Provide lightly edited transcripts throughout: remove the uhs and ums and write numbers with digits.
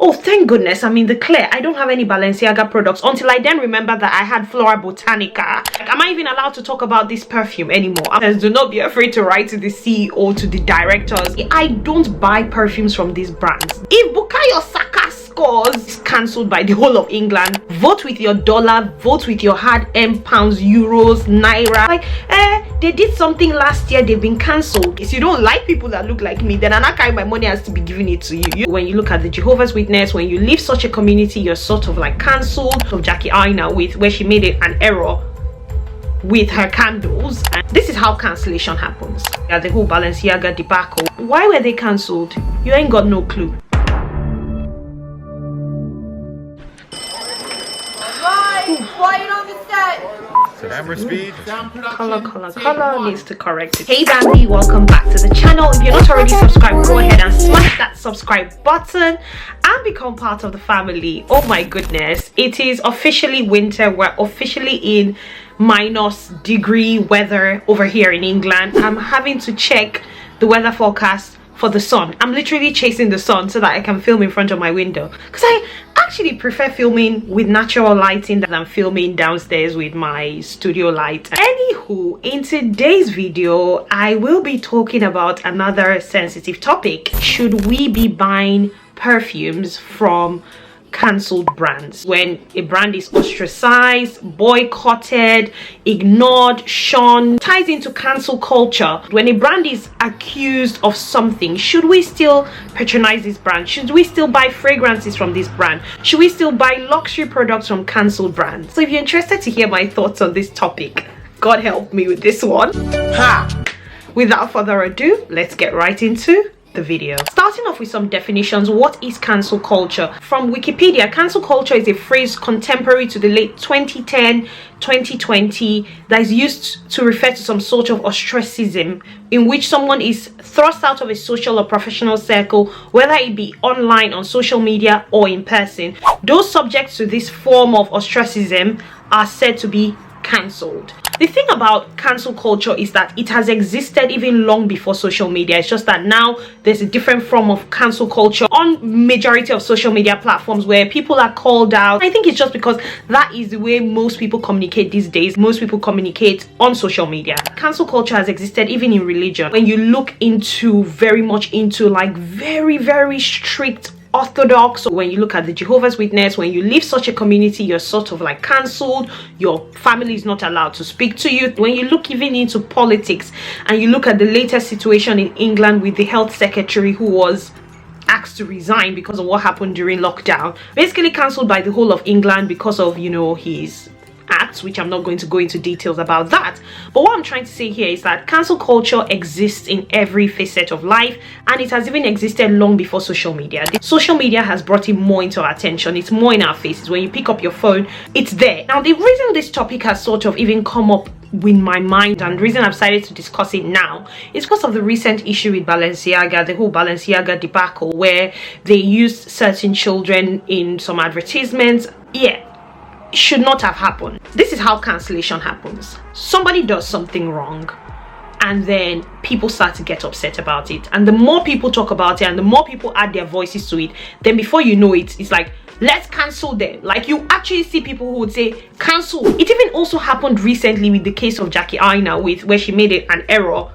oh, thank goodness I'm in the clear. I don't have any Balenciaga products, until I then remember that I had Flora Botanica. Like, am I even allowed to talk about this perfume anymore? Do not be afraid to write to the CEO, to the directors. I don't buy perfumes from these brands. If Bukayo Saka scores is cancelled by the whole of England, vote with your dollar, vote with your hard-earned pounds, euros, naira. Like, they did something last year, they've been cancelled. If you don't like people that look like me, then I'm not carrying my money, has to be giving it to you. When you look at the Jehovah's Witness, when you leave such a community, you're sort of like cancelled. Of Jackie Aina, with where she made it an error with her candles, and this is how cancellation happens. Yeah, the whole Balenciaga debacle. Why were they cancelled? You ain't got no clue. Quiet on the set. Camera speed. Color needs to correct it. Hey Bambi, welcome back to the channel. If you're not already subscribed, go ahead and smash that subscribe button and become part of the family. Oh my goodness, it is officially winter. We're officially in -degree weather over here in England. I'm having to check the weather forecast for the sun. I'm literally chasing the sun so that I can film in front of my window, because I actually prefer filming with natural lighting than filming downstairs with my studio light. Anywho, in today's video I will be talking about another sensitive topic. Should we be buying perfumes from cancelled brands? When a brand is ostracized, boycotted, ignored, shunned, ties into cancel culture. When a brand is accused of something, should we still patronize this brand? Should we still buy fragrances from this brand? Should we still buy luxury products from cancelled brands? So if you're interested to hear my thoughts on this topic, God help me with this one. Without further ado, let's get right into the video. Starting off with some definitions. What is cancel culture? From Wikipedia, cancel culture is a phrase contemporary to the late 2010-2020 that is used to refer to some sort of ostracism in which someone is thrust out of a social or professional circle, whether it be online, on social media, or in person. Those subject to this form of ostracism are said to be cancelled. The thing about cancel culture is that it has existed even long before social media. It's just that now there's a different form of cancel culture on majority of social media platforms where people are called out. I think it's just because that is the way most people communicate these days. Most people communicate on social media. Cancel culture has existed even in religion. When you look into very much into like very strict orthodox, when you look at the Jehovah's Witness, when you leave such a community, you're sort of like cancelled. Your family is not allowed to speak to you. When you look even into politics and you look at the latest situation in England with the health secretary who was asked to resign because of what happened during lockdown, basically cancelled by the whole of England because of, you know, his acts, which I'm not going to go into details about that. But what I'm trying to say here is that cancel culture exists in every facet of life, and it has even existed long before social media. Social media has brought it more into our attention. It's more in our faces. When you pick up your phone, it's there. Now, the reason this topic has sort of even come up in my mind, and the reason I've decided to discuss it now, is because of the recent issue with Balenciaga, the whole Balenciaga debacle, where they used certain children in some advertisements. Yeah, should not have happened. This is how cancellation happens. Somebody does something wrong and then people start to get upset about it, and the more people talk about it and the more people add their voices to it, then before you know it, it's like, let's cancel them. Like, you actually see people who would say cancel. It even also happened recently with the case of Jackie Aina, where she made it an error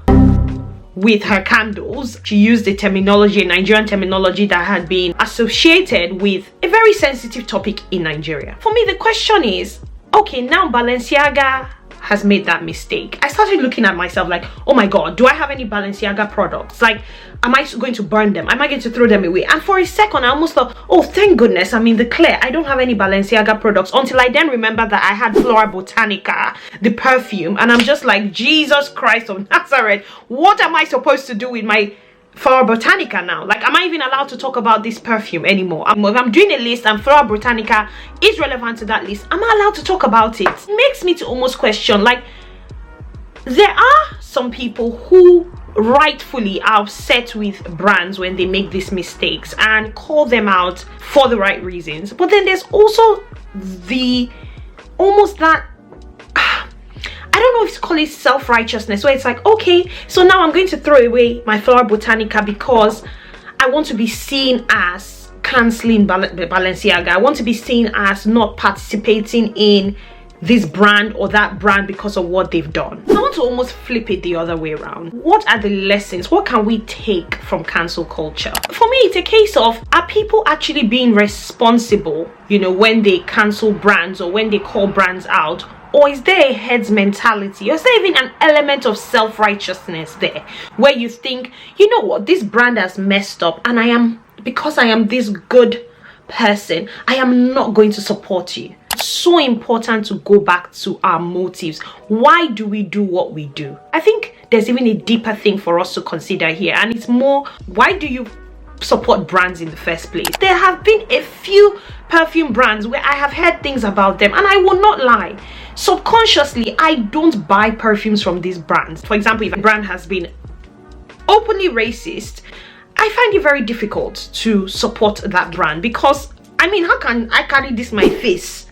with her candles. She used a terminology, a Nigerian terminology that had been associated with a very sensitive topic in Nigeria. For me, the question is, okay, now Balenciaga has made that mistake. I started looking at myself like, oh my god, do I have any Balenciaga products? Like, am I going to burn them? Am I going to throw them away? And for a second I almost thought, oh thank goodness I'm in the clear. I don't have any Balenciaga products, until I then remember that I had Flora Botanica, the perfume, and I'm just like, Jesus Christ of Nazareth, what am I supposed to do with my Flora Botanica now? Like, am I even allowed to talk about this perfume anymore? If I'm doing a list and Flora Botanica is relevant to that list, am I allowed to talk about it? It makes me to almost question, like, there are some people who rightfully are upset with brands when they make these mistakes and call them out for the right reasons, but then there's also the almost that I don't know if it's called it self-righteousness, where it's like, okay, so now I'm going to throw away my Flora Botanica because I want to be seen as canceling Balenciaga. I want to be seen as not participating in this brand or that brand because of what they've done. I want to almost flip it the other way around. What are the lessons? What can we take from cancel culture? For me, it's a case of, are people actually being responsible, you know, when they cancel brands or when they call brands out? Or is there a heads mentality? Or is there even an element of self-righteousness there, where you think, you know what, this brand has messed up, and because I am this good person, I am not going to support you. It's so important to go back to our motives. Why do we do what we do? I think there's even a deeper thing for us to consider here, and it's more, why do you support brands in the first place? There have been a few perfume brands where I have heard things about them, and I will not lie, subconsciously I don't buy perfumes from these brands. For example, if a brand has been openly racist, I find it very difficult to support that brand, because I mean, how can I carry this my face?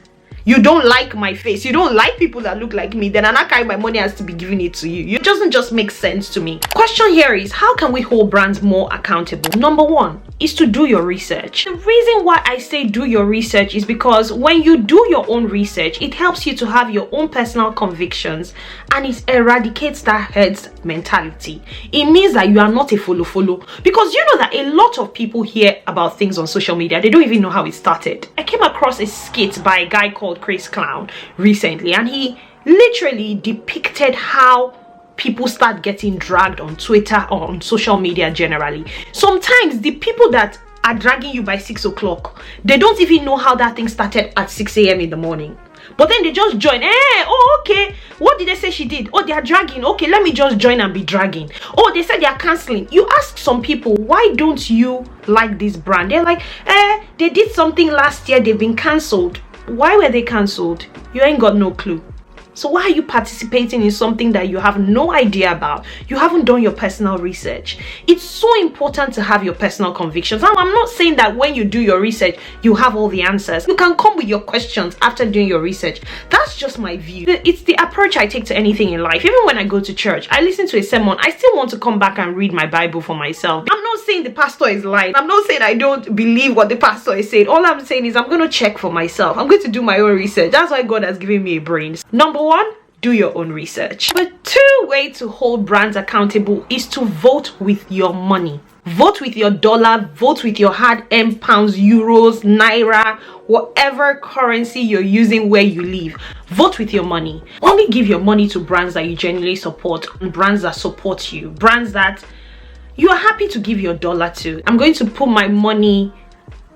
You don't like my face, you don't like people that look like me, then I carry my money has to be giving it to you. It doesn't just make sense to me. Question here is, how can we hold brands more accountable? Number one is to do your research. The reason why I say do your research is because when you do your own research, it helps you to have your own personal convictions, and it eradicates that heads mentality. It means that you are not a follow, because you know that a lot of people hear about things on social media, they don't even know how it started. I came across a skit by a guy called Chris Clown recently, and he literally depicted how people start getting dragged on Twitter or on social media generally. Sometimes the people that are dragging you by 6 o'clock, they don't even know how that thing started at 6 a.m. in the morning. But then they just join. Oh, okay. What did they say she did? Oh, they are dragging. Okay, let me just join and be dragging. Oh, they said they are canceling. You ask some people, why don't you like this brand? They're like, they did something last year, they've been cancelled. Why were they cancelled? You ain't got no clue. So why are you participating in something that you have no idea about? You haven't done your personal research. It's so important to have your personal convictions. Now, I'm not saying that when you do your research, you have all the answers. You can come with your questions after doing your research. That's just my view. It's the approach I take to anything in life. Even when I go to church, I listen to a sermon, I still want to come back and read my Bible for myself. I'm not saying the pastor is lying. I'm not saying I don't believe what the pastor is saying. All I'm saying is I'm going to check for myself. I'm going to do my own research. That's why God has given me a brain. Number one, do your own research. But two ways to hold brands accountable is to vote with your money. Vote with your dollar, vote with your hard-earned pounds, euros, naira, whatever currency you're using where you live. Vote with your money. Only give your money to brands that you genuinely support, and brands that support you, brands that you are happy to give your dollar to. I'm going to put my money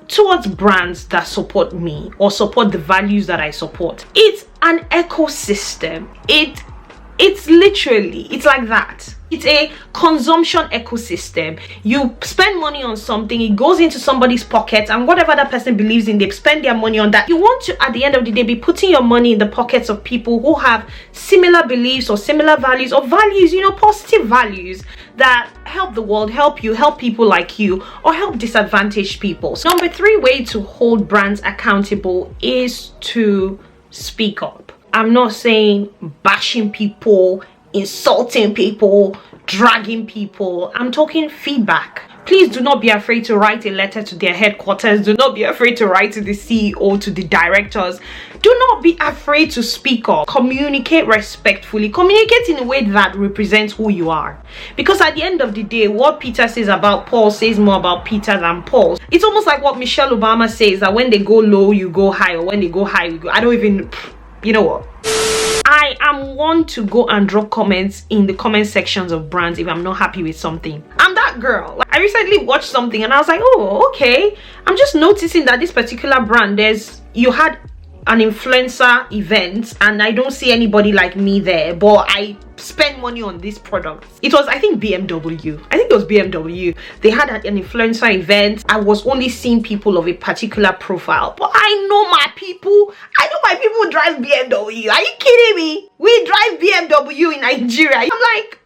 towards brands that support me or support the values that I support. It's an ecosystem. It's literally, it's like that. It's a consumption ecosystem. You spend money on something, it goes into somebody's pocket, and whatever that person believes in, they spend their money on that. You want to, at the end of the day, be putting your money in the pockets of people who have similar beliefs or similar values, or values, you know, positive values that help the world, help you, help people like you, or help disadvantaged people. So number three way to hold brands accountable is to speak up. I'm not saying bashing people, insulting people, dragging people. I'm talking feedback. Please do not be afraid to write a letter to their headquarters. Do not be afraid to write to the CEO, to the directors. Do not be afraid to speak up. Communicate respectfully. Communicate in a way that represents who you are. Because at the end of the day, what Peter says about Paul says more about Peter than Paul. It's almost like what Michelle Obama says, that when they go low, you go high, or when they go high, you go. I don't even, you know what? I am one to go and drop comments in the comment sections of brands if I'm not happy with something. I'm that girl. Like, I recently watched something and I was like, oh, okay. I'm just noticing that this particular brand, you had an influencer event and I don't see anybody like me there, but I spend money on this product. It was, I think, BMW. I think it was BMW. They had an influencer event. I was only seeing people of a particular profile, but I know my people. I know my people who drive BMW. Are you kidding me? We drive BMW in Nigeria. I'm like,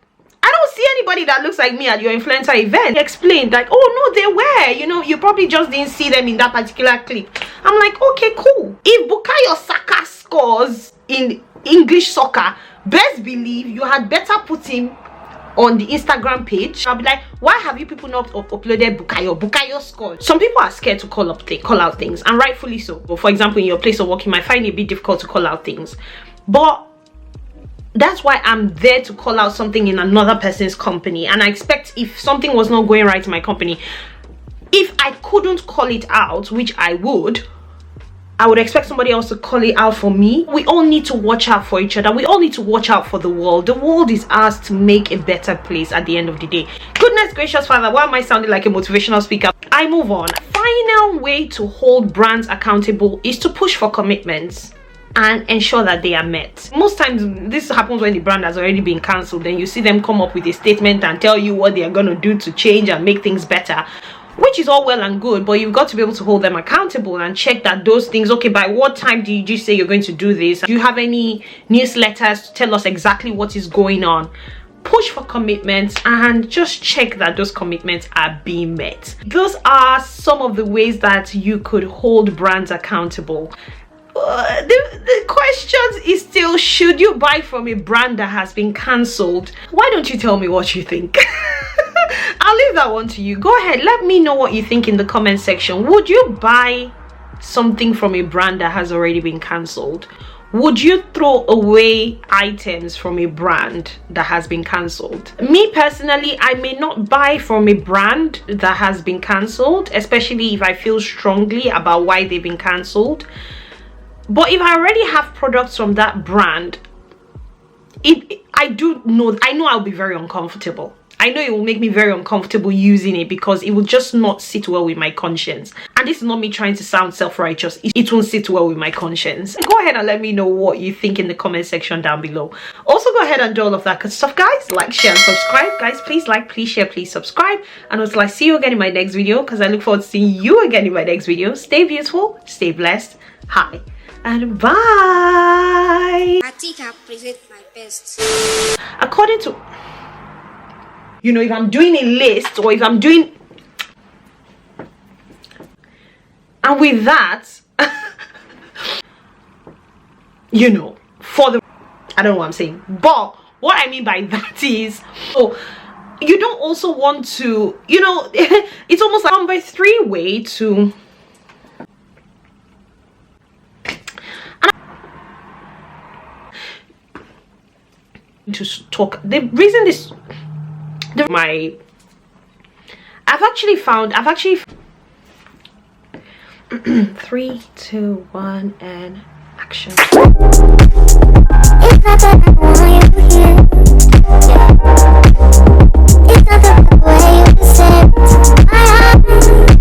I don't see anybody that looks like me at your influencer event. He explained, like, oh no, they were, you know, you probably just didn't see them in that particular clip. I'm like, okay, cool. If Bukayo Saka scores in English soccer, best believe you had better put him on the Instagram page, I'll be like, why have you people not uploaded Bukayo score? Some people are scared to call out things, and rightfully so. For example, in your place of work, you might find it a bit difficult to call out things, but that's why I'm there to call out something in another person's company. And I expect if something was not going right in my company, if I couldn't call it out, which I would expect somebody else to call it out for me. We all need to watch out for each other. We all need to watch out for the world. The world is ours to make a better place at the end of the day. Goodness gracious Father, why am I sounding like a motivational speaker? I move on. Final way to hold brands accountable is to push for commitments and ensure that they are met. Most times this happens when the brand has already been cancelled. Then you see them come up with a statement and tell you what they are going to do to change and make things better, which is all well and good, but you've got to be able to hold them accountable and check that those things, okay, by what time did you say you're going to do this? Do you have any newsletters to tell us exactly what is going on? Push for commitments and just check that those commitments are being met. Those are some of the ways that you could hold brands accountable. The question is still, should you buy from a brand that has been cancelled? Why don't you tell me what you think? I'll leave that one to you. Go ahead, let me know what you think in the comment section. Would you buy something from a brand that has already been cancelled? Would you throw away items from a brand that has been cancelled? Me personally, I may not buy from a brand that has been cancelled, especially if I feel strongly about why they've been cancelled. But if I already have products from that brand, I know I'll be very uncomfortable. I know it will make me very uncomfortable using it because it will just not sit well with my conscience. And this is not me trying to sound self-righteous. It won't sit well with my conscience. Go ahead and let me know what you think in the comment section down below. Also, go ahead and do all of that good stuff, guys. Like, share, and subscribe. Guys, please like, please share, please subscribe. And until I see you again in my next video, because I look forward to seeing you again in my next video. Stay beautiful, stay blessed. Hi. And bye. Atika present my best. According to, you know, if I'm doing a list or if I'm doing, and with that, you know, for the, I don't know what I'm saying, but what I mean by that is, oh, you don't also want to, you know, it's almost like number 3 way to, talk. The reason this, I've actually 3, 2, 1 and action. It's not that I want you here. It's not the way you said my heart.